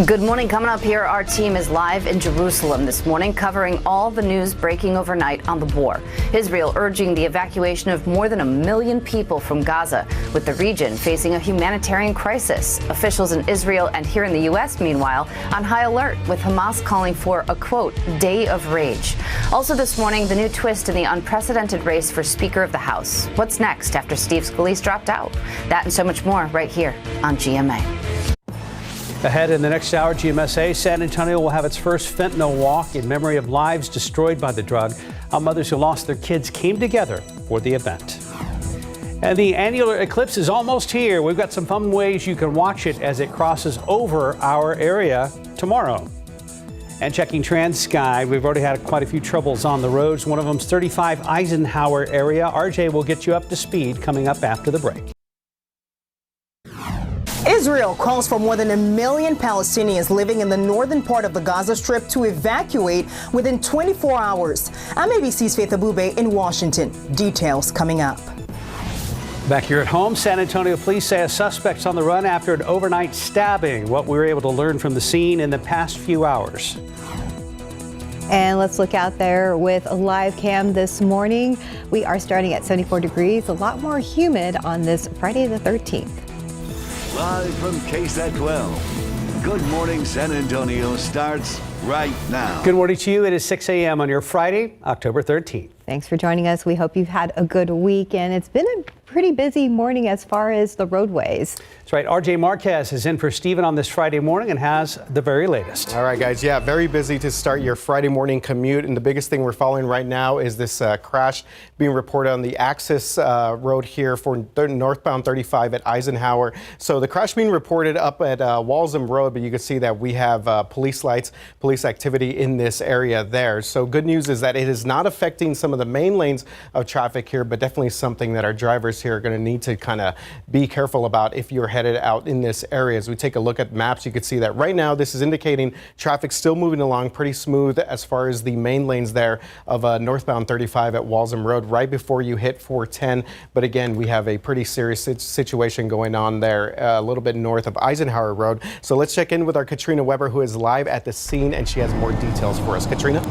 Good morning. Coming up here, our team is live in Jerusalem this morning, covering all the news breaking overnight on the war. Israel urging the evacuation of more than 1 million people from Gaza, with the region facing a humanitarian crisis. Officials in Israel and here in the U.S., meanwhile, on high alert, with Hamas calling for a, quote, day of rage. Also this morning, the new twist in the unprecedented race for Speaker of the House. What's next after Steve Scalise dropped out? That and so much more right here on GMA. Ahead in the next hour, GMSA, San Antonio will have its first fentanyl walk in memory of lives destroyed by the drug. How mothers who lost their kids came together for the event. And the annular eclipse is almost here. We've got some fun ways you can watch it as it crosses over our area tomorrow. And checking TransSky, we've already had quite a few troubles on the roads. One of them's 35 Eisenhower area. RJ will get you up to speed coming up after the break. Israel calls for more than 1 million Palestinians living in the northern part of the Gaza Strip to evacuate within 24 hours. I'm ABC's Faith Abube in Washington. Details coming up. Back here at home, San Antonio police say a suspect's on the run after an overnight stabbing. What we were able to learn from the scene in the past few hours. And let's look out there with a live cam this morning. We are starting at 74 degrees, a lot more humid on this Friday the 13th. Live from KSAT 12. Good Morning San Antonio starts right now. Good morning to you. It is 6 a.m. on your Friday, October 13th. Thanks for joining us. We hope you've had a good week, and it's been a pretty busy morning as far as the roadways. That's right. RJ Marquez is in for Steven on this Friday morning and has the very latest. All right, guys. Yeah, very busy to start your Friday morning commute. And the biggest thing we're following right now is this crash being reported on the Axis Road here for northbound 35 at Eisenhower. So the crash being reported up at Walsham Road, but you can see that we have police lights, police activity in this area there. So good news is that it is not affecting some of the main lanes of traffic here, but definitely something that our drivers here are going to need to kind of be careful about if you're headed out in this area. As we take a look at maps, you can see that right now this is indicating traffic still moving along pretty smooth as far as the main lanes there of northbound 35 at Walsham Road right before you hit 410. But again, we have a pretty serious situation going on there a little bit north of Eisenhower Road. So let's check in with our Katrina Weber, who is live at the scene, and she has more details for us. Katrina?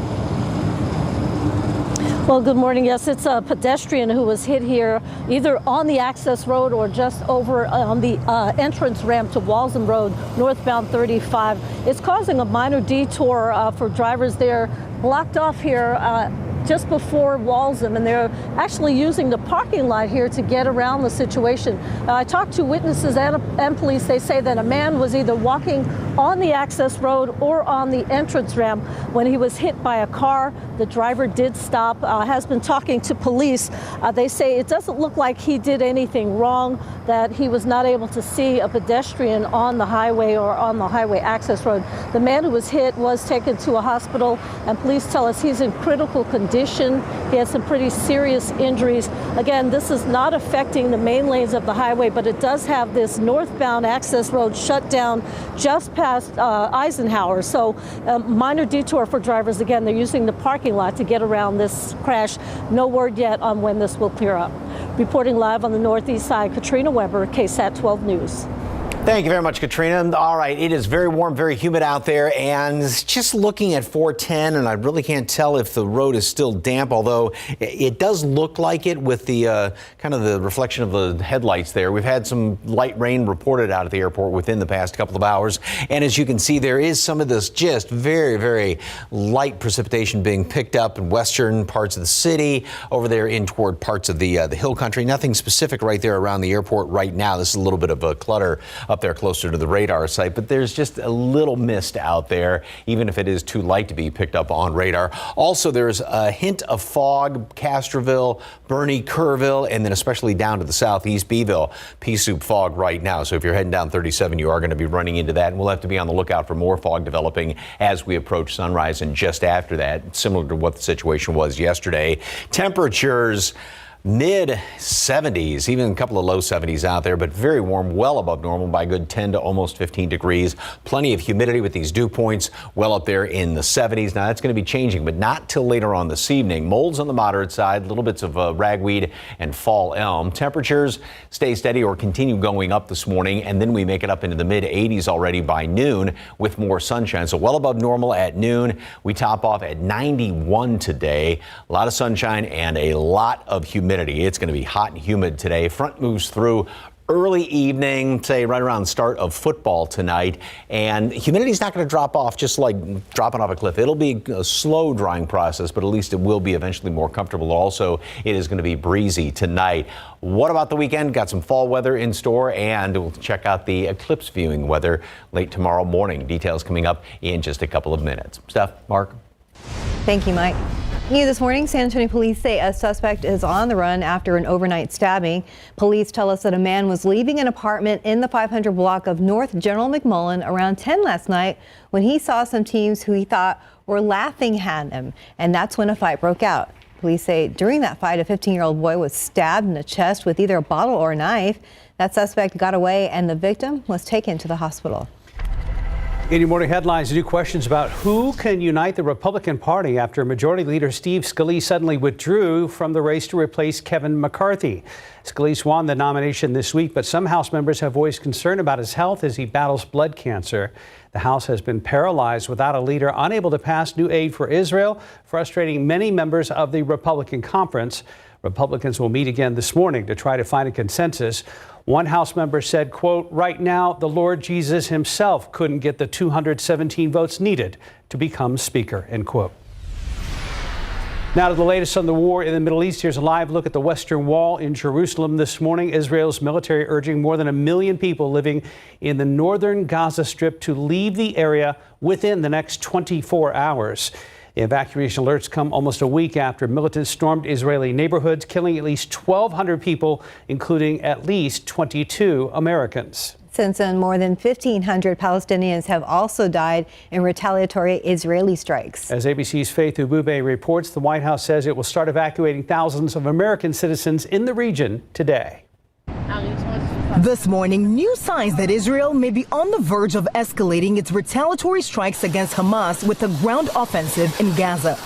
Well, good morning. Yes, it's a pedestrian who was hit here either on the access road or just over on the entrance ramp to Walsham Road, northbound 35. It's causing a minor detour for drivers there, blocked off here just before Walsham, and they're actually using the parking lot here to get around the situation. I talked to witnesses and police. They say that a man was either walking on the access road or on the entrance ramp when he was hit by a car. The driver did stop, has been talking to police. They say it doesn't look like he did anything wrong, that he was not able to see a pedestrian on the highway or on the highway access road. The man who was hit was taken to a hospital, and police tell us he's in critical condition. He has some pretty serious injuries. Again, this is not affecting the main lanes of the highway, but it does have this northbound access road shut down just past Eisenhower. So minor detour for drivers. Again, they're using the parking lot to get around this crash. No word yet on when this will clear up. Reporting live on the northeast side, Katrina Weber, KSAT 12 News. Thank you very much, Katrina. All right, it is very warm, very humid out there, and just looking at 410, and I really can't tell if the road is still damp, although it does look like it with the kind of the reflection of the headlights there. We've had some light rain reported out at the airport within the past couple of hours, and as you can see, there is some of this just very, very light precipitation being picked up in western parts of the city, over there in toward parts of the hill country. Nothing specific right there around the airport right now. This is a little bit of a clutter up there closer to the radar site, but there's just a little mist out there, even if it is too light to be picked up on radar. Also, there's a hint of fog, Castroville, Bernie, Kerrville, and then especially down to the southeast, Beeville, pea soup fog right now. So if you're heading down 37, you are going to be running into that, and we'll have to be on the lookout for more fog developing as we approach sunrise and just after that, similar to what the situation was yesterday. Temperatures mid 70s, even a couple of low 70s out there, but very warm, well above normal by a good 10 to almost 15 degrees. Plenty of humidity with these dew points well up there in the 70s. Now that's going to be changing, but not till later on this evening. Molds on the moderate side, little bits of ragweed and fall elm. Temperatures stay steady or continue going up this morning, and then we make it up into the mid 80s already by noon with more sunshine. So well above normal at noon. We top off at 91 today. A lot of sunshine and a lot of humidity. It's going to be hot and humid today. Front moves through early evening, say right around the start of football tonight, and humidity is not going to drop off just like dropping off a cliff. It'll be a slow drying process, but at least it will be eventually more comfortable. Also, it is going to be breezy tonight. What about the weekend? Got some fall weather in store, and we'll check out the eclipse viewing weather late tomorrow morning. Details coming up in just a couple of minutes. Steph, Mark. Thank you, Mike. New this morning, San Antonio police say a suspect is on the run after an overnight stabbing. Police tell us that a man was leaving an apartment in the 500 block of North General McMullen around 10 last night when he saw some teens who he thought were laughing at him, and that's when a fight broke out. Police say during that fight, a 15-year-old boy was stabbed in the chest with either a bottle or a knife. That suspect got away, and the victim was taken to the hospital. In your morning headlines, new questions about who can unite the Republican Party after Majority Leader Steve Scalise suddenly withdrew from the race to replace Kevin McCarthy. Scalise won the nomination this week, but some House members have voiced concern about his health as he battles blood cancer. The House has been paralyzed without a leader, unable to pass new aid for Israel, frustrating many members of the Republican conference. Republicans will meet again this morning to try to find a consensus. One House member said, quote, "Right now, the Lord Jesus himself couldn't get the 217 votes needed to become speaker," end quote. Now to the latest on the war in the Middle East. Here's a live look at the Western Wall in Jerusalem this morning. Israel's military urging more than 1 million people living in the northern Gaza Strip to leave the area within the next 24 hours. The evacuation alerts come almost a week after militants stormed Israeli neighborhoods, killing at least 1,200 people, including at least 22 Americans. Since then, more than 1,500 Palestinians have also died in retaliatory Israeli strikes. As ABC's Faith Ubube reports, the White House says it will start evacuating thousands of American citizens in the region today. This morning, new signs that Israel may be on the verge of escalating its retaliatory strikes against Hamas with a ground offensive in Gaza.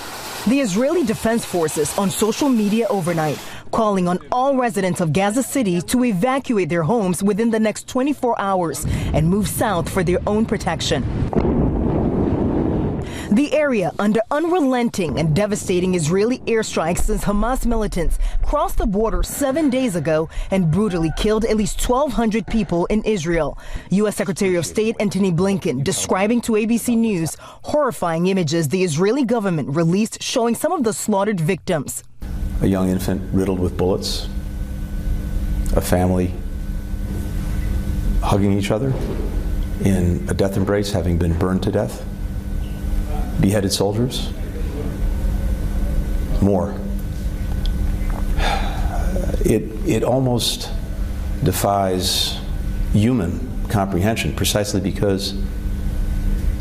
The Israeli Defense Forces on social media overnight calling on all residents of Gaza City to evacuate their homes within the next 24 hours and move south for their own protection. The area under unrelenting and devastating Israeli airstrikes since Hamas militants crossed the border 7 days ago and brutally killed at least 1,200 people in Israel. U.S. Secretary of State Antony Blinken describing to ABC News horrifying images the Israeli government released showing some of the slaughtered victims. A young infant riddled with bullets, a family hugging each other in a death embrace, having been burned to death. Beheaded soldiers, more. It almost defies human comprehension precisely because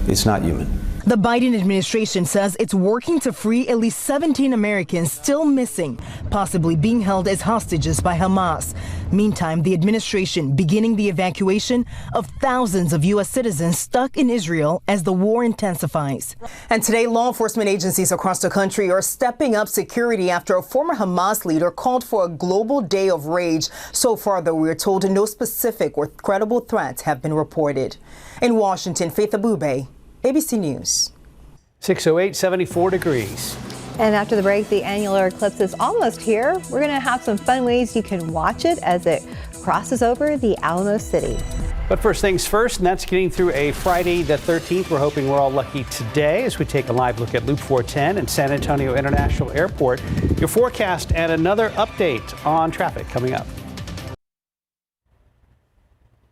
it's not human. The Biden administration says it's working to free at least 17 Americans still missing, possibly being held as hostages by Hamas. Meantime, the administration beginning the evacuation of thousands of U.S. citizens stuck in Israel as the war intensifies. And today, law enforcement agencies across the country are stepping up security after a former Hamas leader called for a global day of rage. So far, though, we're told no specific or credible threats have been reported. In Washington, Faith Ubube, ABC News. 608, 74 degrees. And after the break, the annular eclipse is almost here. We're going to have some fun ways you can watch it as it crosses over the Alamo City. But first things first, and that's getting through a Friday the 13th. We're hoping we're all lucky today as we take a live look at Loop 410 and San Antonio International Airport. Your forecast and another update on traffic coming up.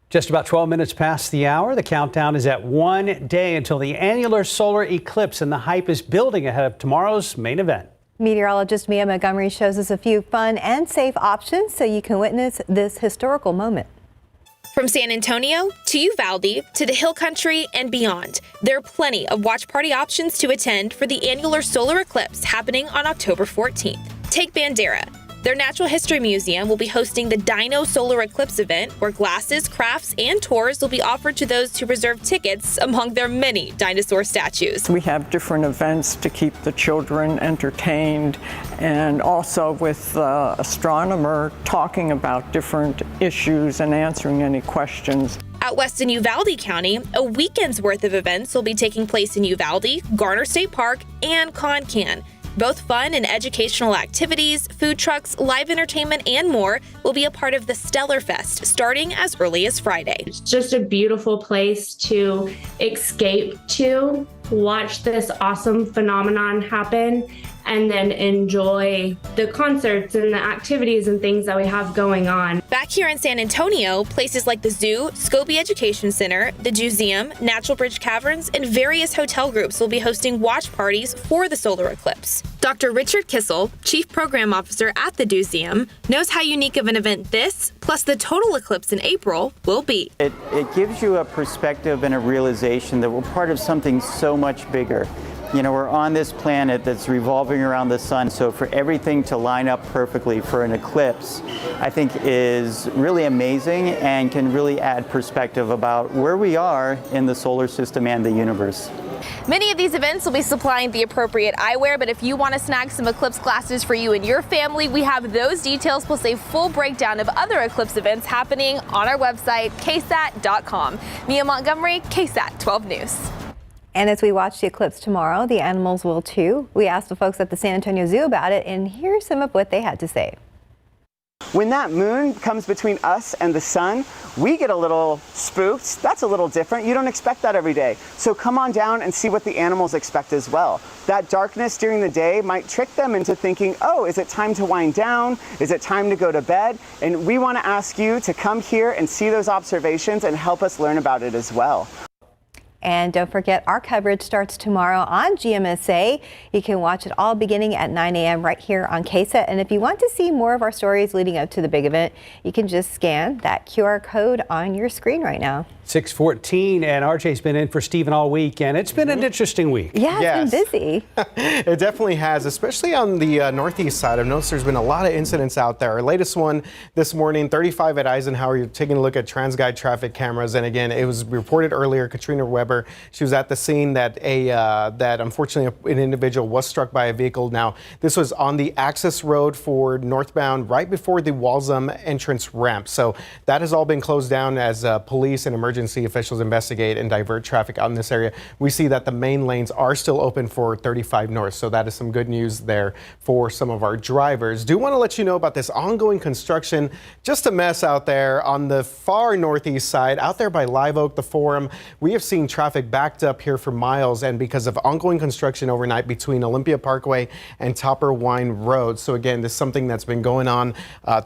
Just about 12 minutes past the hour. The countdown is at 1 day until the annular solar eclipse, and the hype is building ahead of tomorrow's main event. Meteorologist Mia Montgomery shows us a few fun and safe options so you can witness this historical moment. From San Antonio to Uvalde to the Hill Country and beyond, there are plenty of watch party options to attend for the annular solar eclipse happening on October 14th. Take Bandera. Their Natural History Museum will be hosting the Dino Solar Eclipse event, where glasses, crafts, and tours will be offered to those who reserve tickets among their many dinosaur statues. We have different events to keep the children entertained, and also with the astronomer talking about different issues and answering any questions. Out west in Uvalde County, a weekend's worth of events will be taking place in Uvalde, Garner State Park, and Concan. Both fun and educational activities, food trucks, live entertainment, and more will be a part of the Stellar Fest starting as early as Friday. It's just a beautiful place to escape to, watch this awesome phenomenon happen, and then enjoy the concerts and the activities and things that we have going on. Back here in San Antonio, places like the Zoo, Scobie Education Center, the Museum, Natural Bridge Caverns, and various hotel groups will be hosting watch parties for the solar eclipse. Dr. Richard Kissel, Chief Program Officer at the Museum, knows how unique of an event this, plus the total eclipse in April, will be. It gives you a perspective and a realization that we're part of something so much bigger. You know, we're on this planet that's revolving around the sun, so for everything to line up perfectly for an eclipse, I think is really amazing and can really add perspective about where we are in the solar system and the universe. Many of these events will be supplying the appropriate eyewear, but if you want to snag some eclipse glasses for you and your family, we have those details plus a full breakdown of other eclipse events happening on our website, ksat.com. Mia Montgomery, KSAT 12 News. And as we watch the eclipse tomorrow, the animals will too. We asked the folks at the San Antonio Zoo about it, and here's some of what they had to say. When that moon comes between us and the sun, we get a little spooked. That's a little different. You don't expect that every day. So come on down and see what the animals expect as well. That darkness during the day might trick them into thinking, oh, is it time to wind down? Is it time to go to bed? And we want to ask you to come here and see those observations and help us learn about it as well. And don't forget, our coverage starts tomorrow on GMSA. You can watch it all beginning at 9 a.m. right here on KSAT. And if you want to see more of our stories leading up to the big event, you can just scan that QR code on your screen right now. 6:14, and RJ's been in for Stephen all week, and it's been an interesting week. Yeah, it's been busy. It definitely has, especially on the northeast side. I've noticed there's been a lot of incidents out there. Our latest one this morning, 35 at Eisenhower. You're taking a look at TransGuide traffic cameras, and again, it was reported earlier, Katrina Weber, she was at the scene that that unfortunately an individual was struck by a vehicle. Now, this was on the access road for northbound right before the Walzem entrance ramp. So that has all been closed down as police and emergency officials investigate and divert traffic out in this area. We see that the main lanes are still open for 35 north, so that is some good news there for some of our drivers. Do want to let you know about this ongoing construction. Just a mess out there on the far northeast side, out there by Live Oak, the Forum. We have seen traffic backed up here for miles, and because of ongoing construction overnight between Olympia Parkway and Topper Wine Road. So again, this is something that's been going on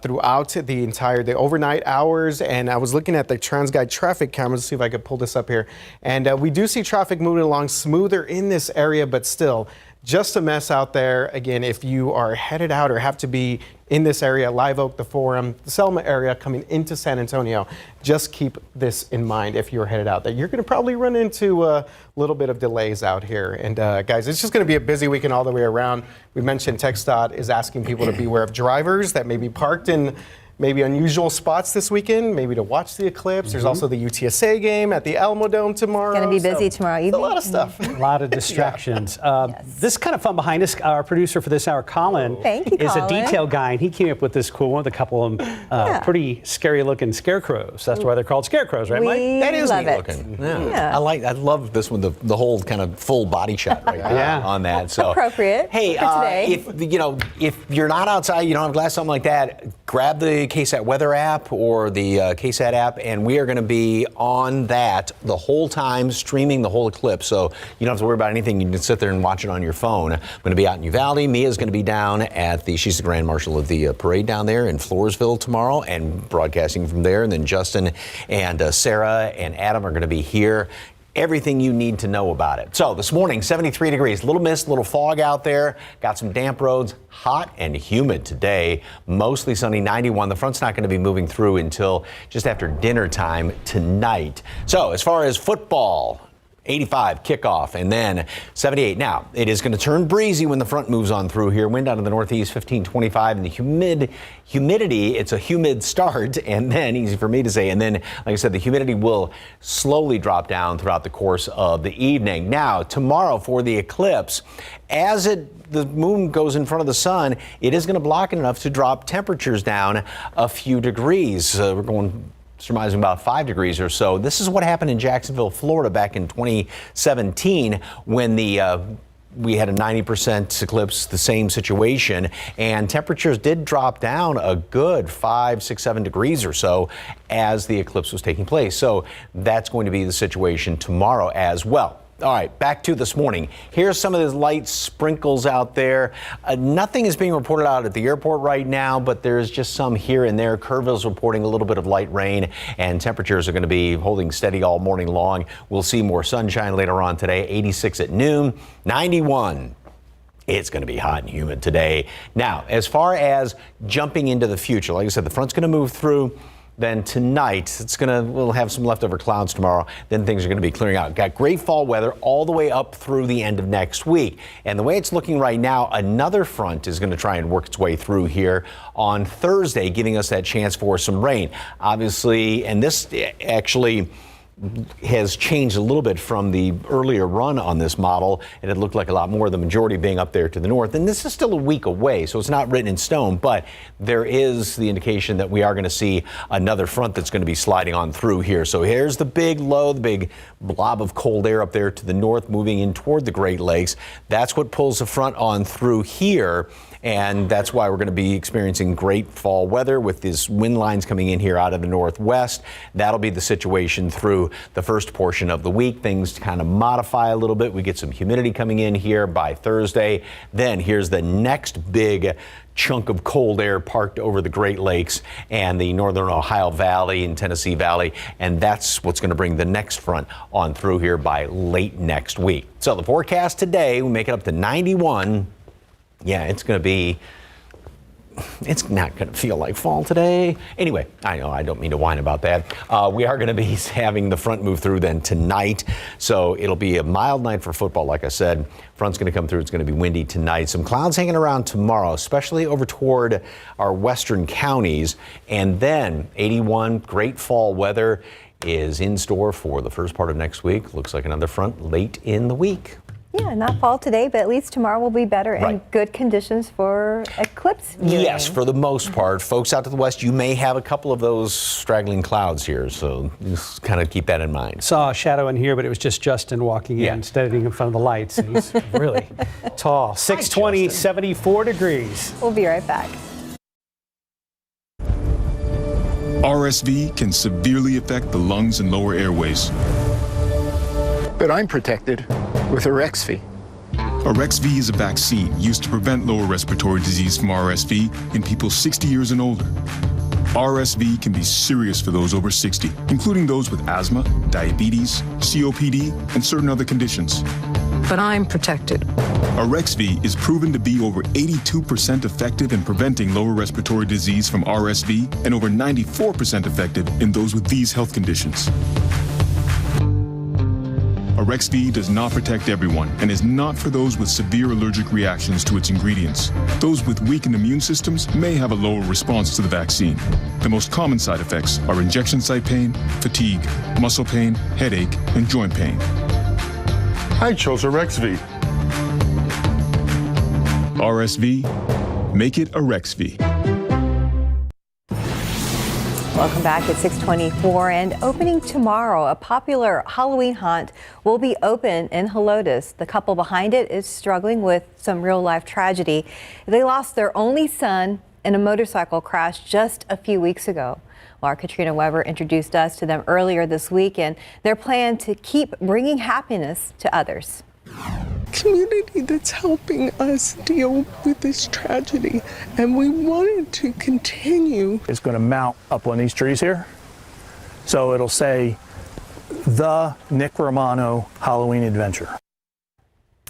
throughout the overnight hours, and I was looking at the TransGuide traffic cameras to see if I could pull this up here. And we do see traffic moving along smoother in this area, but still just a mess out there. Again, if you are headed out or have to be in this area, Live Oak, the Forum, the Selma area coming into San Antonio, just keep this in mind if you're headed out there. You're going to probably run into a little bit of delays out here. And guys, it's just going to be a busy weekend all the way around. We mentioned TxDOT is asking people to beware of drivers that may be parked in maybe unusual spots this weekend, maybe to watch the eclipse. There's also the UTSA game at the Alamo Dome tomorrow. It's going to be busy tomorrow evening. A lot of stuff. A lot of distractions. This is kind of fun behind us. Our producer for this hour, Colin, is a detail guy, and he came up with this cool one with a couple of pretty scary looking scarecrows. That's why they're called scarecrows, right, Mike? That is neat looking. Yeah. I love this one, the whole kind of full body shot right on that. So appropriate. Hey, for today. if you're not outside, you don't have glass, something like that, grab the KSAT weather app or the KSAT app, and we are going to be on that the whole time, streaming the whole eclipse. So you don't have to worry about anything. You can sit there and watch it on your phone. I'm going to be out in Uvalde. Mia's going to be down at she's the Grand Marshal of the parade down there in Floresville tomorrow and broadcasting from there. And then Justin and Sarah and Adam are going to be here. Everything you need to know about it. So this morning, 73 degrees, little mist, little fog out there, got some damp roads, hot and humid today, mostly sunny, 91. The front's not going to be moving through until just after dinner time tonight. So as far as football, 85 kickoff, and then 78. Now, it is going to turn breezy when the front moves on through here. Wind out of the northeast, 15-25, and the humidity, it's a humid start, and then, easy for me to say, and then, like I said, the humidity will slowly drop down throughout the course of the evening. Now, tomorrow for the eclipse, as the moon goes in front of the sun, it is going to block it enough to drop temperatures down a few degrees. We're going surmising about 5 degrees or so. This is what happened in Jacksonville, Florida back in 2017 when we had a 90% eclipse, the same situation, and temperatures did drop down a good 5, 6, 7 degrees or so as the eclipse was taking place. So that's going to be the situation tomorrow as well. All right, back to this morning. Here's some of those light sprinkles out there. Nothing is being reported out at the airport right now, but there's just some here and there. Kerrville's reporting a little bit of light rain, and temperatures are going to be holding steady all morning long. We'll see more sunshine later on today. 86 at noon, 91. It's going to be hot and humid today. Now, as far as jumping into the future, like I said, the front's going to move through. Then tonight, we'll have some leftover clouds tomorrow. Then things are going to be clearing out. Got great fall weather all the way up through the end of next week. And the way it's looking right now, another front is going to try and work its way through here on Thursday, giving us that chance for some rain. Obviously, and this actually has changed a little bit from the earlier run on this model, and it looked like a lot more, the majority being up there to the north. And this is still a week away, so it's not written in stone, but there is the indication that we are going to see another front that's going to be sliding on through here. So here's the big low, the big blob of cold air up there to the north, moving in toward the Great Lakes. That's what pulls the front on through here. And that's why we're going to be experiencing great fall weather with these wind lines coming in here out of the northwest. That'll be the situation through the first portion of the week. Things kind of modify a little bit. We get some humidity coming in here by Thursday. Then here's the next big chunk of cold air parked over the Great Lakes and the northern Ohio Valley and Tennessee Valley. And that's what's going to bring the next front on through here by late next week. So the forecast today, we make it up to 91. Yeah, it's not going to feel like fall today. Anyway, I know I don't mean to whine about that. We are going to be having the front move through then tonight. So it'll be a mild night for football, like I said. Front's going to come through. It's going to be windy tonight. Some clouds hanging around tomorrow, especially over toward our western counties. And then 81, great fall weather is in store for the first part of next week. Looks like another front late in the week. Yeah, not fall today, but at least tomorrow will be better and good conditions for eclipse viewing. Yes, for the most part. Folks out to the west, you may have a couple of those straggling clouds here, so just kind of keep that in mind. Saw a shadow in here, but it was just Justin walking in, standing in front of the lights. And he's really tall. 620, 74 degrees. We'll be right back. RSV can severely affect the lungs and lower airways. But I'm protected with Arexvy. Arexvy is a vaccine used to prevent lower respiratory disease from RSV in people 60 years and older. RSV can be serious for those over 60, including those with asthma, diabetes, COPD, and certain other conditions. But I'm protected. Arexvy is proven to be over 82% effective in preventing lower respiratory disease from RSV and over 94% effective in those with these health conditions. Arexvy does not protect everyone and is not for those with severe allergic reactions to its ingredients. Those with weakened immune systems may have a lower response to the vaccine. The most common side effects are injection site pain, fatigue, muscle pain, headache, and joint pain. I chose Arexvy. RSV, make it Arexvy. Welcome back at 6:24 and opening tomorrow, a popular Halloween haunt will be open in Helotes. The couple behind it is struggling with some real life tragedy. They lost their only son in a motorcycle crash just a few weeks ago. Well, our Katrina Weber introduced us to them earlier this week and their plan to keep bringing happiness to others. Community that's helping us deal with this tragedy, and we wanted to continue. It's going to mount up on these trees here, so it'll say the Nick Romano Halloween Adventure.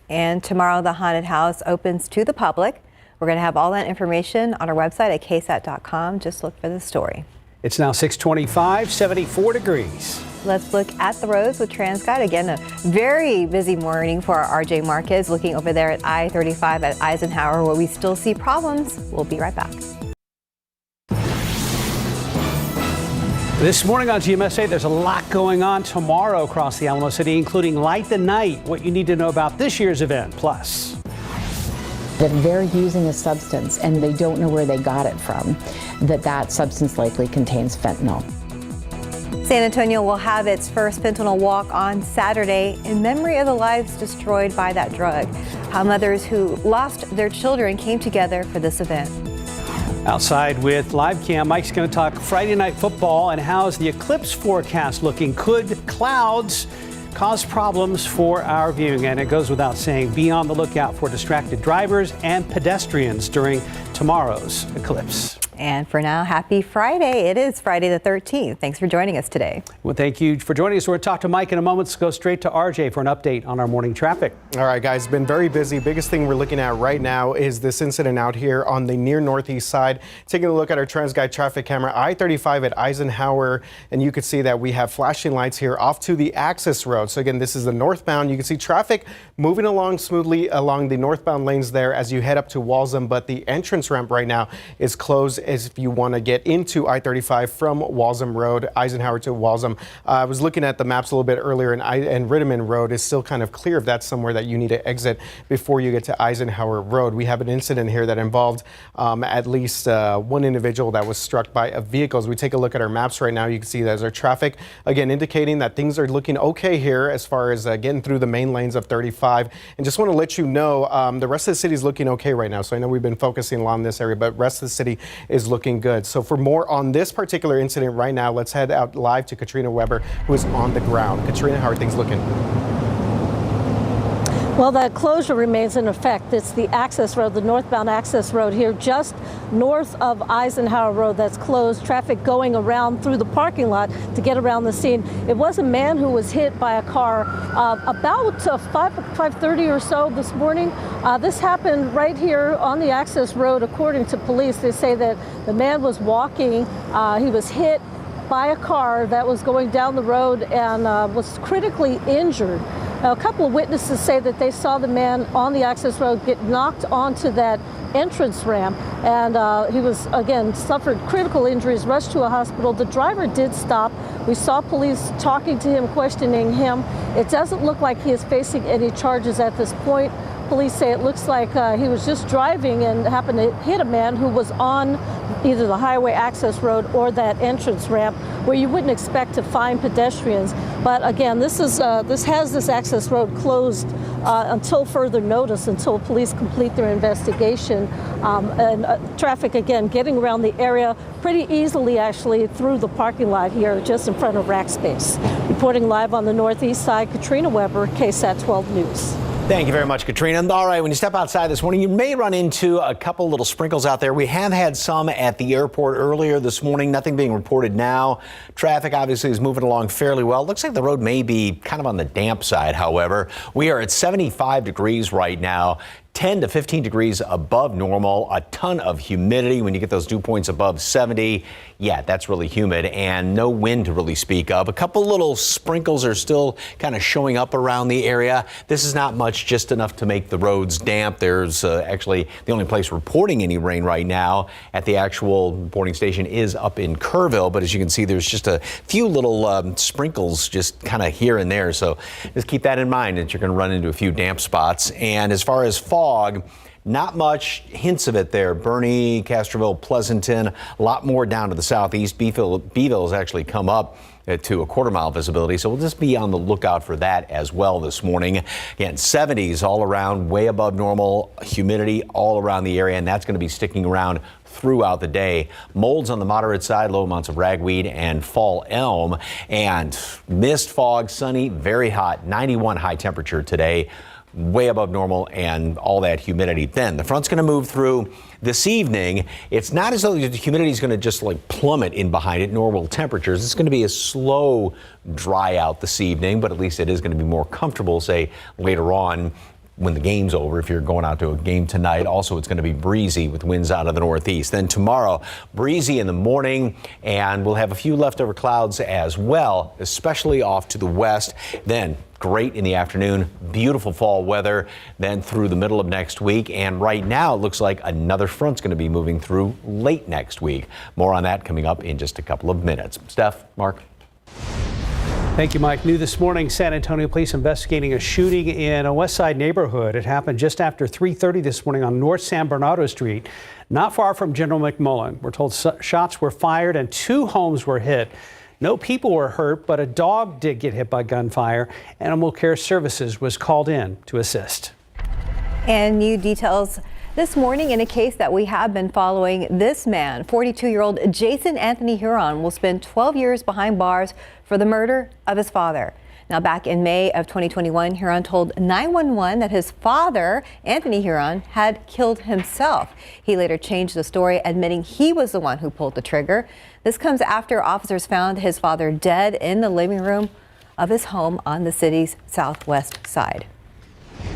And tomorrow the haunted house opens to the public. We're going to have all that information on our website at ksat.com. Just look for the story. It's now 6:25, 74 degrees. let's look at the roads with TransGuide. Again, a very busy morning for our RJ Marquez, looking over there at I-35 at Eisenhower, where we still see problems. We'll be right back. This morning on GMSA, there's a lot going on tomorrow across the Alamo City, including Light the Night, what you need to know about this year's event. Plus, that they're using a substance and they don't know where they got it from, that substance likely contains fentanyl. San Antonio will have its first fentanyl walk on Saturday in memory of the lives destroyed by that drug. How mothers who lost their children came together for this event. outside with Live Cam, Mike's going to talk Friday night football and how's the eclipse forecast looking. Could clouds cause problems for our viewing? And it goes without saying, be on the lookout for distracted drivers and pedestrians during tomorrow's eclipse. And for now, happy Friday. It is Friday the 13th. Thanks for joining us today. Well, thank you for joining us. We're going to talk to Mike in a moment. Let's go straight to RJ for an update on our morning traffic. All right, guys, been very busy. Biggest thing we're looking at right now is this incident out here on the near northeast side. Taking a look at our TransGuide traffic camera, I-35 at Eisenhower, and you can see that we have flashing lights here off to the access road. So again, this is the northbound. You can see traffic moving along smoothly along the northbound lanes there as you head up to Walsham, but the entrance ramp right now is closed as if you want to get into I-35 from Walsham Road, Eisenhower to Walsham. I was looking at the maps a little bit earlier, and Rittiman Road is still kind of clear if that's somewhere that you need to exit before you get to Eisenhower Road. We have an incident here that involved at least one individual that was struck by a vehicle. As we take a look at our maps right now, you can see there's our traffic, again, indicating that things are looking okay here as far as getting through the main lanes of 35. And just want to let you know, the rest of the city is looking okay right now. So I know we've been focusing a lot on this area, but the rest of the city is looking good. So for more on this particular incident right now, let's head out live to Katrina Weber, who is on the ground. Katrina, how are things looking? Well, that closure remains in effect. It's the access road, the northbound access road here just north of Eisenhower Road that's closed. Traffic going around through the parking lot to get around the scene. It was a man who was hit by a car about 5:30 or so this morning. This happened right here on the access road. According to police, they say that the man was walking. He was hit by a car that was going down the road and was critically injured. A couple of witnesses say that they saw the man on the access road get knocked onto that entrance ramp, and he was, again, suffered critical injuries, rushed to a hospital. The driver did stop. We saw police talking to him, questioning him. It doesn't look like he is facing any charges at this point. Police say it looks like he was just driving and happened to hit a man who was on either the highway access road or that entrance ramp where you wouldn't expect to find pedestrians. But again, this has this access road closed until further notice, until police complete their investigation. And traffic, again, getting around the area pretty easily, actually, through the parking lot here just in front of Rackspace. Reporting live on the northeast side, Katrina Weber, KSAT 12 News. Thank you very much, Katrina. All right, when you step outside this morning, you may run into a couple little sprinkles out there. We have had some at the airport earlier this morning, nothing being reported now. Traffic obviously is moving along fairly well. Looks like the road may be kind of on the damp side, however. We are at 75 degrees right now. 10 to 15 degrees above normal, a ton of humidity when you get those dew points above 70. Yeah, that's really humid and no wind to really speak of. A couple little sprinkles are still kind of showing up around the area. This is not much, just enough to make the roads damp. There's actually the only place reporting any rain right now at the actual reporting station is up in Kerrville. But as you can see, there's just a few little sprinkles just kind of here and there. So just keep that in mind that you're going to run into a few damp spots. And as far as fog, not much hints of it there. Bernie, Castroville, Pleasanton, a lot more down to the southeast. Beeville has actually come up to a quarter-mile visibility, so we'll just be on the lookout for that as well this morning. Again, 70s all around, way above normal, humidity all around the area, and that's going to be sticking around throughout the day. Molds on the moderate side, low amounts of ragweed and fall elm, and mist, fog, sunny, very hot, 91 high temperature today. Way above normal and all that humidity. Then the front's going to move through this evening. It's not as though the humidity is going to just like plummet in behind it, nor will temperatures. It's going to be a slow dry out this evening, but at least it is going to be more comfortable, say, later on when the game's over, if you're going out to a game tonight. Also, it's going to be breezy with winds out of the northeast. Then tomorrow, breezy in the morning, and we'll have a few leftover clouds as well, especially off to the west. Then great in the afternoon, beautiful fall weather, then through the middle of next week. And right now, it looks like another front's going to be moving through late next week. More on that coming up in just a couple of minutes. Steph, Mark. Thank you, Mike. New this morning, San Antonio police investigating a shooting in a West Side neighborhood. It happened just after 3:30 this morning on North San Bernardo Street, not far from General McMullen. We're told shots were fired and 2 homes were hit. No people were hurt, but a dog did get hit by gunfire. Animal Care Services was called in to assist. And new details this morning in a case that we have been following. This man, 42-year-old Jason Anthony Huron, will spend 12 years behind bars for the murder of his father. Now, back in May of 2021, Huron told 911 that his father, Anthony Huron, had killed himself. He later changed the story, admitting he was the one who pulled the trigger. This comes after officers found his father dead in the living room of his home on the city's southwest side.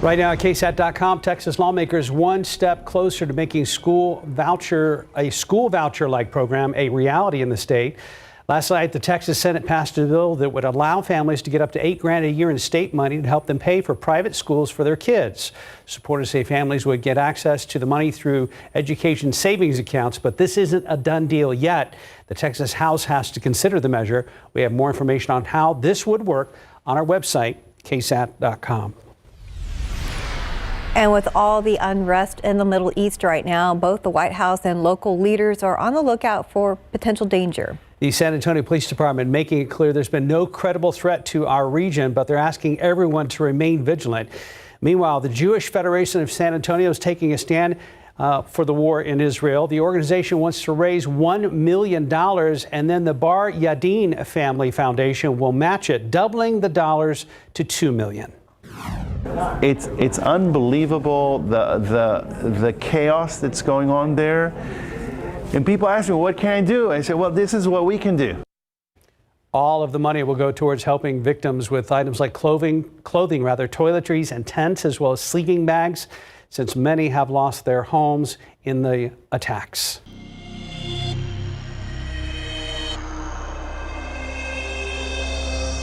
Right now at KSAT.com, Texas lawmakers one step closer to making a school voucher-like program a reality in the state. Last night, the Texas Senate passed a bill that would allow families to get up to $8,000 a year in state money to help them pay for private schools for their kids. Supporters say families would get access to the money through education savings accounts, but this isn't a done deal yet. The Texas House has to consider the measure. We have more information on how this would work on our website, KSAT.com. And with all the unrest in the Middle East right now, both the White House and local leaders are on the lookout for potential danger. The San Antonio Police Department making it clear there's been no credible threat to our region, but they're asking everyone to remain vigilant. Meanwhile, the Jewish Federation of San Antonio is taking a stand for the war in Israel. The organization wants to raise $1 million, and then the Bar Yadin Family Foundation will match it, doubling the dollars to $2 million. It's unbelievable, the chaos that's going on there. And people ask me, what can I do? I say, well, this is what we can do. All of the money will go towards helping victims with items like clothing, toiletries and tents, as well as sleeping bags, since many have lost their homes in the attacks.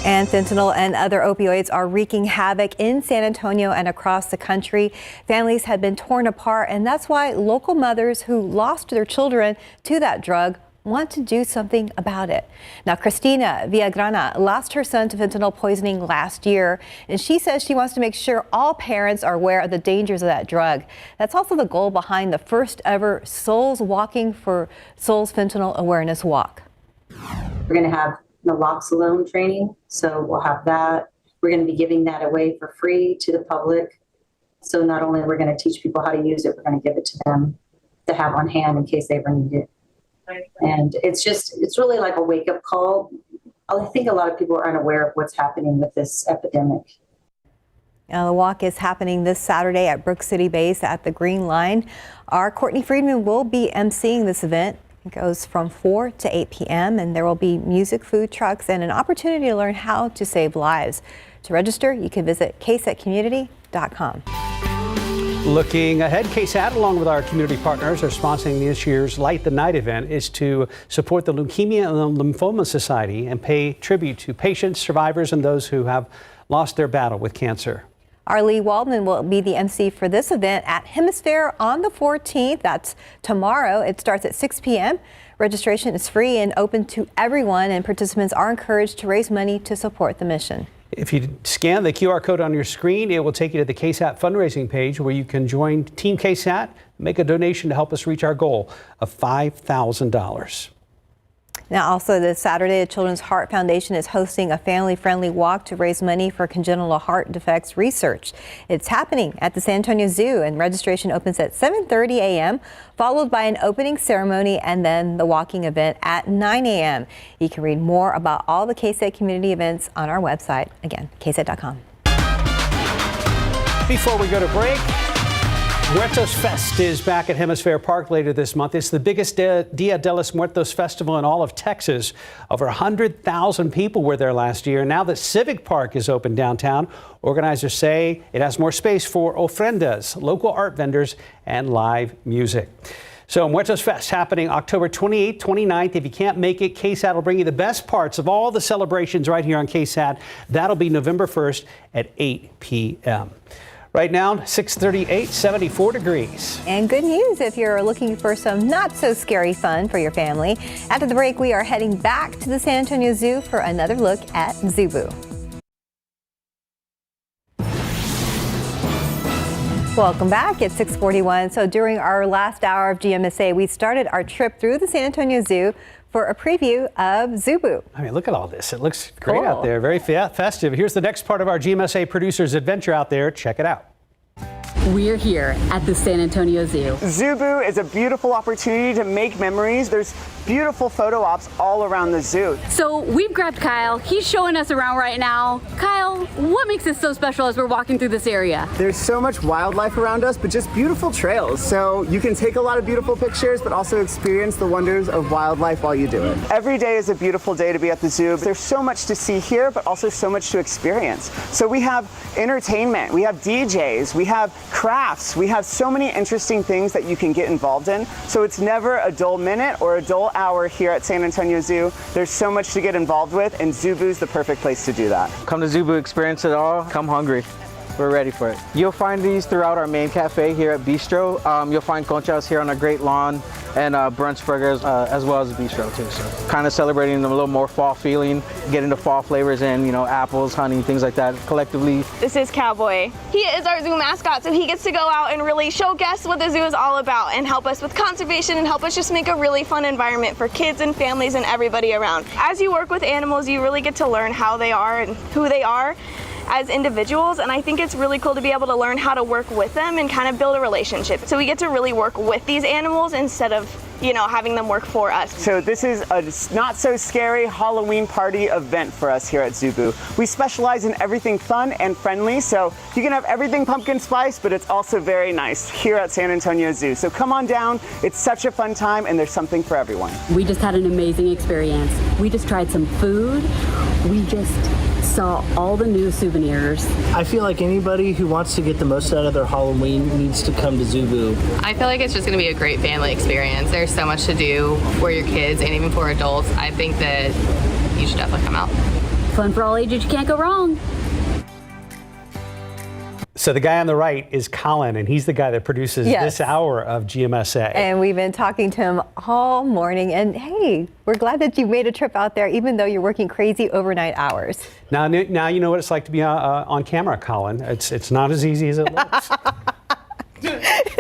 And fentanyl and other opioids are wreaking havoc in San Antonio and across the country. Families have been torn apart, and that's why local mothers who lost their children to that drug want to do something about it. Now, Christina Villagrana lost her son to fentanyl poisoning last year, and she says she wants to make sure all parents are aware of the dangers of that drug. That's also the goal behind the first ever Souls Walking for Souls Fentanyl Awareness Walk. We're going to have naloxone training, so we'll have that. We're going to be giving that away for free to the public. So not only are we going to teach people how to use it, we're going to give it to them to have on hand in case they ever need it. And it's really like a wake-up call. I think a lot of people are unaware of what's happening with this epidemic. Now, the walk is happening this Saturday at Brook City Base at the Green Line. Our Courtney Friedman will be emceeing this event. It goes from 4 to 8 p.m. and there will be music, food trucks, and an opportunity to learn how to save lives. To register, you can visit ksatcommunity.com. Looking ahead, KSAT, along with our community partners, are sponsoring this year's Light the Night event is to support the Leukemia and Lymphoma Society and pay tribute to patients, survivors, and those who have lost their battle with cancer. Our Lee Waldman will be the MC for this event at Hemisphere on the 14th. That's tomorrow. It starts at 6 p.m. Registration is free and open to everyone, and participants are encouraged to raise money to support the mission. If you scan the QR code on your screen, it will take you to the KSAT fundraising page where you can join Team KSAT, make a donation to help us reach our goal of $5,000. Now, also this Saturday, the Children's Heart Foundation is hosting a family-friendly walk to raise money for congenital heart defects research. It's happening at the San Antonio Zoo, and registration opens at 7:30 a.m., followed by an opening ceremony and then the walking event at 9 a.m. You can read more about all the KSAT community events on our website. Again, ksat.com. Before we go to break, Muertos Fest is back at Hemisphere Park later this month. It's the biggest Dia de los Muertos festival in all of Texas. Over 100,000 people were there last year. Now that Civic Park is open downtown, organizers say it has more space for ofrendas, local art vendors, and live music. So Muertos Fest happening October 28th, 29th. If you can't make it, KSAT will bring you the best parts of all the celebrations right here on KSAT. That'll be November 1st at 8 p.m. Right now, 6:38, 74 degrees. And good news if you're looking for some not so scary fun for your family. After the break, we are heading back to the San Antonio Zoo for another look at Zubu. Welcome back. It's 6:41. So during our last hour of GMSA, we started our trip through the San Antonio Zoo for a preview of Zubu. I mean, look at all this. It looks great out there. Very festive. Here's the next part of our GMSA producers adventure out there. Check it out. We're here at the San Antonio Zoo. Zubu is a beautiful opportunity to make memories. There's beautiful photo ops all around the zoo. So we've grabbed Kyle. He's showing us around right now. Kyle, what makes this so special as we're walking through this area? There's so much wildlife around us, but just beautiful trails. So you can take a lot of beautiful pictures, but also experience the wonders of wildlife while you do it. Every day is a beautiful day to be at the zoo. There's so much to see here, but also so much to experience. So we have entertainment, we have DJs, we have crafts, we have so many interesting things that you can get involved in. So it's never a dull minute or a dull hour here at San Antonio Zoo. There's so much to get involved with, and Zubu's the perfect place to do that. Come to Zubu, experience it all, come hungry. We're ready for it. You'll find these throughout our main cafe here at Bistro. You'll find conchas here on our great lawn and brunch burgers as well as Bistro too. So kind of celebrating a little more fall feeling, getting the fall flavors in, you know, apples, honey, things like that collectively. This is Cowboy. He is our zoo mascot, so he gets to go out and really show guests what the zoo is all about and help us with conservation and help us just make a really fun environment for kids and families and everybody around. As you work with animals, you really get to learn how they are and who they are as individuals, and I think it's really cool to be able to learn how to work with them and kind of build a relationship. So we get to really work with these animals instead of, you know, having them work for us. So this is a not so scary Halloween party event for us here at Zubu. We specialize in everything fun and friendly, so you can have everything pumpkin spice, but it's also very nice here at San Antonio Zoo. So come on down, it's such a fun time and there's something for everyone. We just had an amazing experience. We just tried some food. We just saw all the new souvenirs. I feel like anybody who wants to get the most out of their Halloween needs to come to Zubu. I feel like it's just going to be a great family experience. There's so much to do for your kids and even for adults. I think that you should definitely come out. Fun for all ages, you can't go wrong. So the guy on the right is Colin, and he's the guy that produces this hour of GMSA. And we've been talking to him all morning. And hey, we're glad that you made a trip out there, even though you're working crazy overnight hours. Now you know what it's like to be on camera, Colin. It's not as easy as it looks.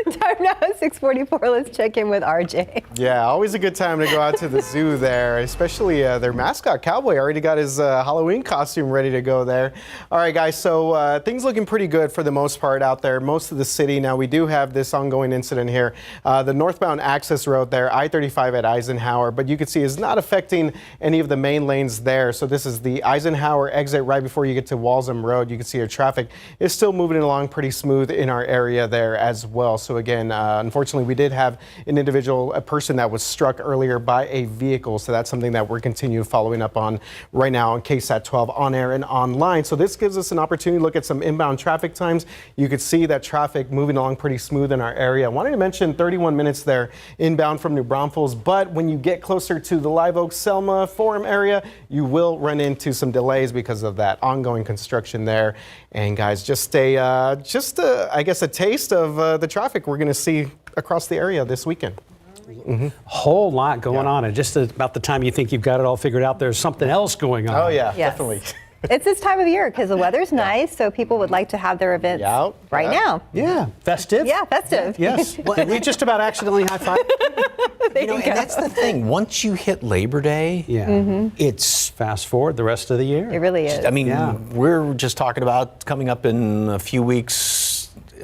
Time now, 6:44. Let's check in with RJ. Yeah, always a good time to go out to the zoo there, especially their mascot, Cowboy, already got his Halloween costume ready to go there. All right, guys, so things looking pretty good for the most part out there, most of the city. Now, we do have this ongoing incident here. The northbound access road there, I-35 at Eisenhower, but you can see is not affecting any of the main lanes there. So this is the Eisenhower exit right before you get to Walsham Road. You can see your traffic is still moving along pretty smooth in our area there as well. So again, unfortunately, we did have a person that was struck earlier by a vehicle. So that's something that we're continuing following up on right now on KSAT 12 on air and online. So this gives us an opportunity to look at some inbound traffic times. You could see that traffic moving along pretty smooth in our area. I wanted to mention 31 minutes there inbound from New Braunfels, but when you get closer to the Live Oak Selma Forum area, you will run into some delays because of that ongoing construction there. And guys, just I guess a taste of the traffic we're going to see across the area this weekend. Whole lot going on, and just about the time you think you've got it all figured out, there's something else going on. Oh yeah, Yes. definitely. It's this time of year because the weather's nice, so people would like to have their events right now. Yeah, festive. Yeah, festive. Yes. Did we just about accidentally high five? You know, and that's the thing. Once you hit Labor Day, it's fast forward the rest of the year. It really is. I mean, we're just talking about coming up in a few weeks.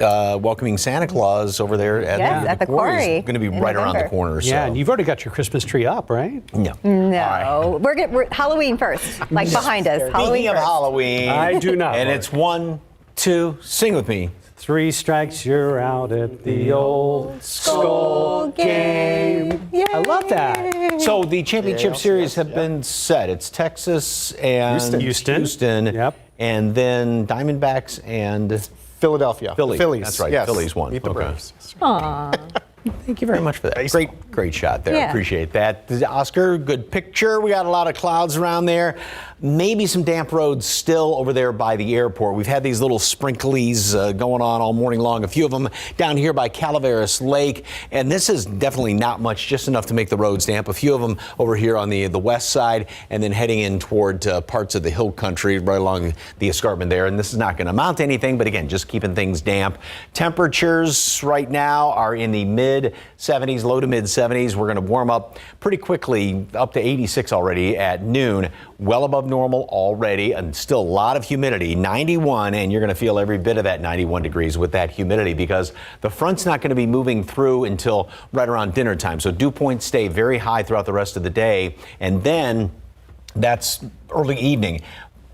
Welcoming Santa Claus over there at the quarry. It's going to be right around the corner. Yeah, so. and you've already got your Christmas tree up, right? No. No, we're Halloween first, like behind us. Speaking Halloween of first. Halloween, I do not. And it's 1, 2, sing with me. 3 strikes, you're out at the old Skull game. I love that. So the championship series have been set. It's Texas and Houston. Yep. And then Diamondbacks and Philadelphia. Phillies. Phillies. That's right. Yes. Phillies won. Beat the Okay. Braves. Aww. Thank you very much for that. Great shot there. Yeah. Appreciate that. Oscar, good picture. We got a lot of clouds around there. Maybe some damp roads still over there by the airport. We've had these little sprinklies going on all morning long. A few of them down here by Calaveras Lake. And this is definitely not much, just enough to make the roads damp. A few of them over here on the west side and then heading in toward parts of the hill country right along the escarpment there. And this is not going to amount to anything, but again, just keeping things damp. Temperatures right now are in the mid 70s, low to mid 70s. We're going to warm up pretty quickly up to 86 already at noon. Well above normal already, and still a lot of humidity, 91, and you're going to feel every bit of that 91 degrees with that humidity because the front's not going to be moving through until right around dinner time. So dew points stay very high throughout the rest of the day, and then that's early evening.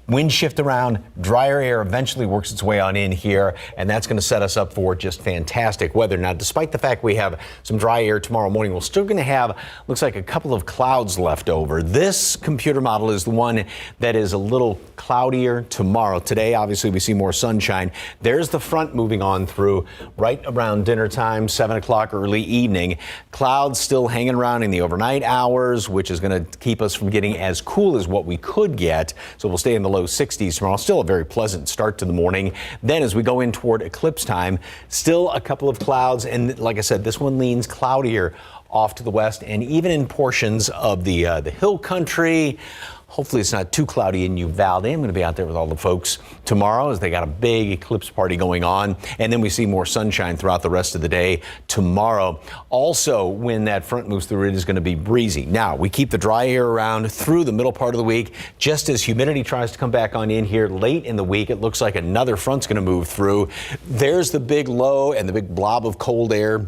Wind shift around, drier air eventually works its way on in here, and that's going to set us up for just fantastic weather. Now, despite the fact we have some dry air tomorrow morning, we're still going to have, looks like, a couple of clouds left over. This computer model is the one that is a little cloudier tomorrow. Today, obviously, we see more sunshine. There's the front moving on through right around dinner time, 7 o'clock, early evening. Clouds still hanging around in the overnight hours, which is going to keep us from getting as cool as what we could get. So we'll stay in the low 60s tomorrow. Still a very pleasant start to the morning. Then as we go in toward eclipse time, still a couple of clouds. And like I said, this one leans cloudier off to the west and even in portions of the hill country. Hopefully it's not too cloudy in Uvalde. I'm going to be out there with all the folks tomorrow as they got a big eclipse party going on. And then we see more sunshine throughout the rest of the day tomorrow. Also, when that front moves through, it is going to be breezy. Now, we keep the dry air around through the middle part of the week. Just as humidity tries to come back on in here late in the week, it looks like another front's going to move through. There's the big low and the big blob of cold air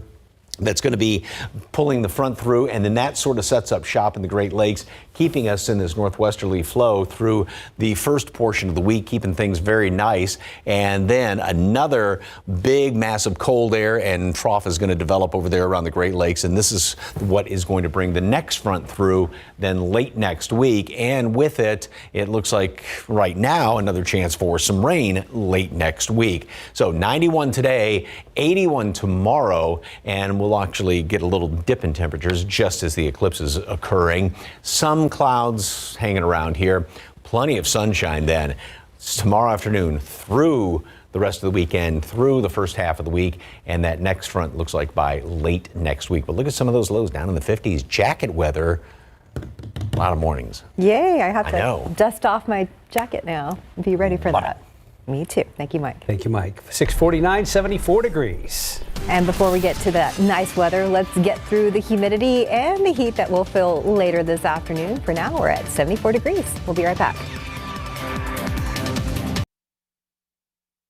that's going to be pulling the front through, and then that sort of sets up shop in the Great Lakes, keeping us in this northwesterly flow through the first portion of the week, keeping things very nice. And then another big, massive cold air and trough is going to develop over there around the Great Lakes, and this is what is going to bring the next front through then late next week. And with it, it looks like right now another chance for some rain late next week. So 91 today, 81 tomorrow, and we'll actually get a little dip in temperatures just as the eclipse is occurring. Some clouds hanging around here, plenty of sunshine then. It's tomorrow afternoon through the rest of the weekend, through the first half of the week, and that next front looks like by late next week. But look at some of those lows down in the 50s. Jacket weather, a lot of mornings. Yay, I have to dust off my jacket now and be ready for that. Me too. Thank you, Mike. Thank you, Mike. 649, 74 degrees. And before we get to that nice weather, let's get through the humidity and the heat that we'll feel later this afternoon. For now, we're at 74 degrees. We'll be right back.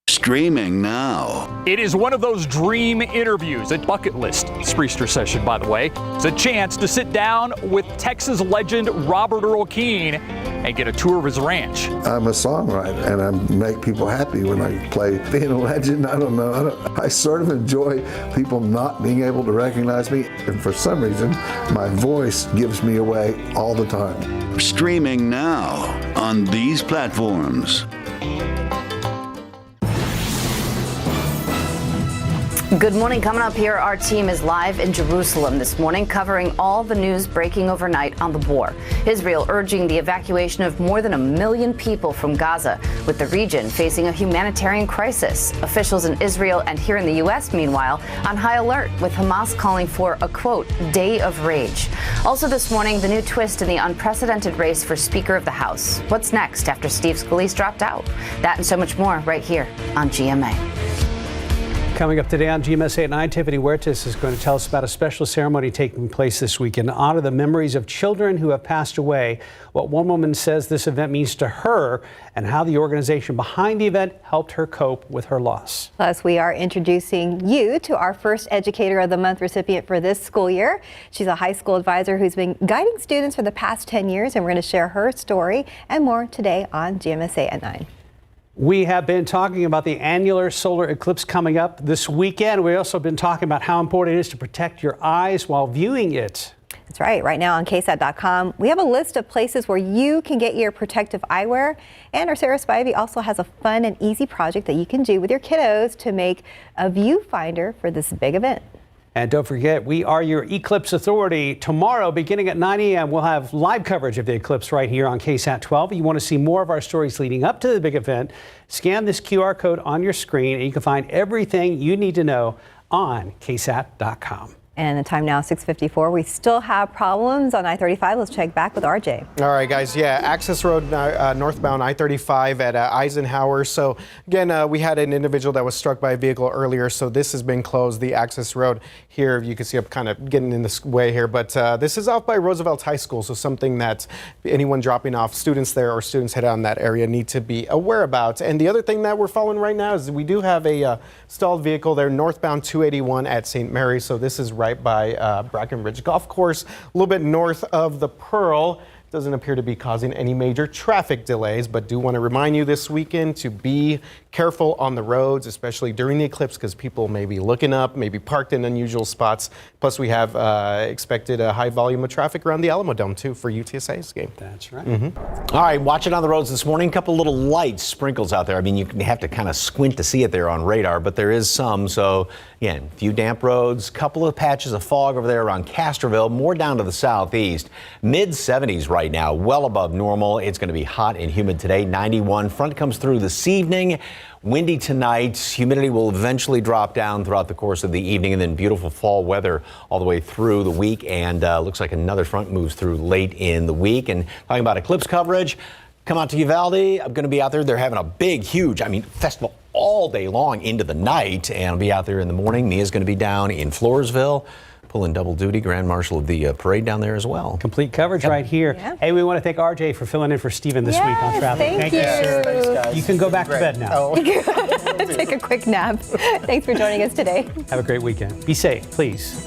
Streaming now. It is one of those dream interviews, a bucket list Spriester session, by the way. It's a chance to sit down with Texas legend Robert Earl Keen and get a tour of his ranch. I'm a songwriter, and I make people happy when I play. Being a legend, I don't know. I sort of enjoy people not being able to recognize me, and for some reason, my voice gives me away all the time. Streaming now on these platforms. Good morning. Coming up here, our team is live in Jerusalem this morning, covering all the news breaking overnight on the war. Israel urging the evacuation of more than 1 million people from Gaza, with the region facing a humanitarian crisis. Officials in Israel and here in the U.S., meanwhile, on high alert, with Hamas calling for a, quote, day of rage. Also this morning, the new twist in the unprecedented race for Speaker of the House. What's next after Steve Scalise dropped out? That and so much more right here on GMA. Coming up today on GMSA at 9, Tiffany Huertas is going to tell us about a special ceremony taking place this week in honor of the memories of children who have passed away, what one woman says this event means to her, and how the organization behind the event helped her cope with her loss. Plus, we are introducing you to our first Educator of the Month recipient for this school year. She's a high school advisor who's been guiding students for the past 10 years, and we're going to share her story and more today on GMSA at 9. We have been talking about the annular solar eclipse coming up this weekend. We've also been talking about how important it is to protect your eyes while viewing it. That's right. Right now on KSAT.com, we have a list of places where you can get your protective eyewear. And our Sarah Spivey also has a fun and easy project that you can do with your kiddos to make a viewfinder for this big event. And don't forget, we are your Eclipse Authority. Tomorrow, beginning at 9 a.m., we'll have live coverage of the eclipse right here on KSAT 12. If you want to see more of our stories leading up to the big event, scan this QR code on your screen, and you can find everything you need to know on KSAT.com. And the time now, 6:54. We still have problems on I-35. Let's check back with RJ. All right, guys. Yeah, Access Road northbound I-35 at Eisenhower. So again, we had an individual that was struck by a vehicle earlier. So this has been closed. The Access Road here, you can see I'm kind of getting in the way here, but this is off by Roosevelt High School. So something that anyone dropping off students there or students headed on that area need to be aware about. And the other thing that we're following right now is we do have a stalled vehicle there northbound 281 at St. Mary. So this is right by Bracken Ridge Golf Course, a little bit north of the Pearl. Doesn't appear to be causing any major traffic delays, but do want to remind you this weekend to be careful on the roads, especially during the eclipse, because people may be looking up, maybe parked in unusual spots. Plus, we have expected a high volume of traffic around the Alamo Dome, too, for UTSA's game. That's right. All right, watching on the roads this morning, a couple little light sprinkles out there. I mean, you have to kind of squint to see it there on radar, but there is some. So, again, a few damp roads, couple of patches of fog over there around Castroville, more down to the southeast. Mid-70s right now, well above normal. It's going to be hot and humid today, 91. Front comes through this evening. Windy tonight. Humidity will eventually drop down throughout the course of the evening, and then beautiful fall weather all the way through the week. And looks like another front moves through late in the week. And talking about eclipse coverage, come out to Uvalde. I'm going to be out there. They're having a big, huge, festival all day long into the night. And I'll be out there in the morning. Mia's going to be down in Floresville, pulling double duty, Grand Marshal of the parade down there as well. Complete coverage right here. Yeah. Hey, we want to thank RJ for filling in for Stephen this week on traffic. Thank you. Sir. Thanks, guys. You can go back to bed now. Take a quick nap. Thanks for joining us today. Have a great weekend. Be safe, please.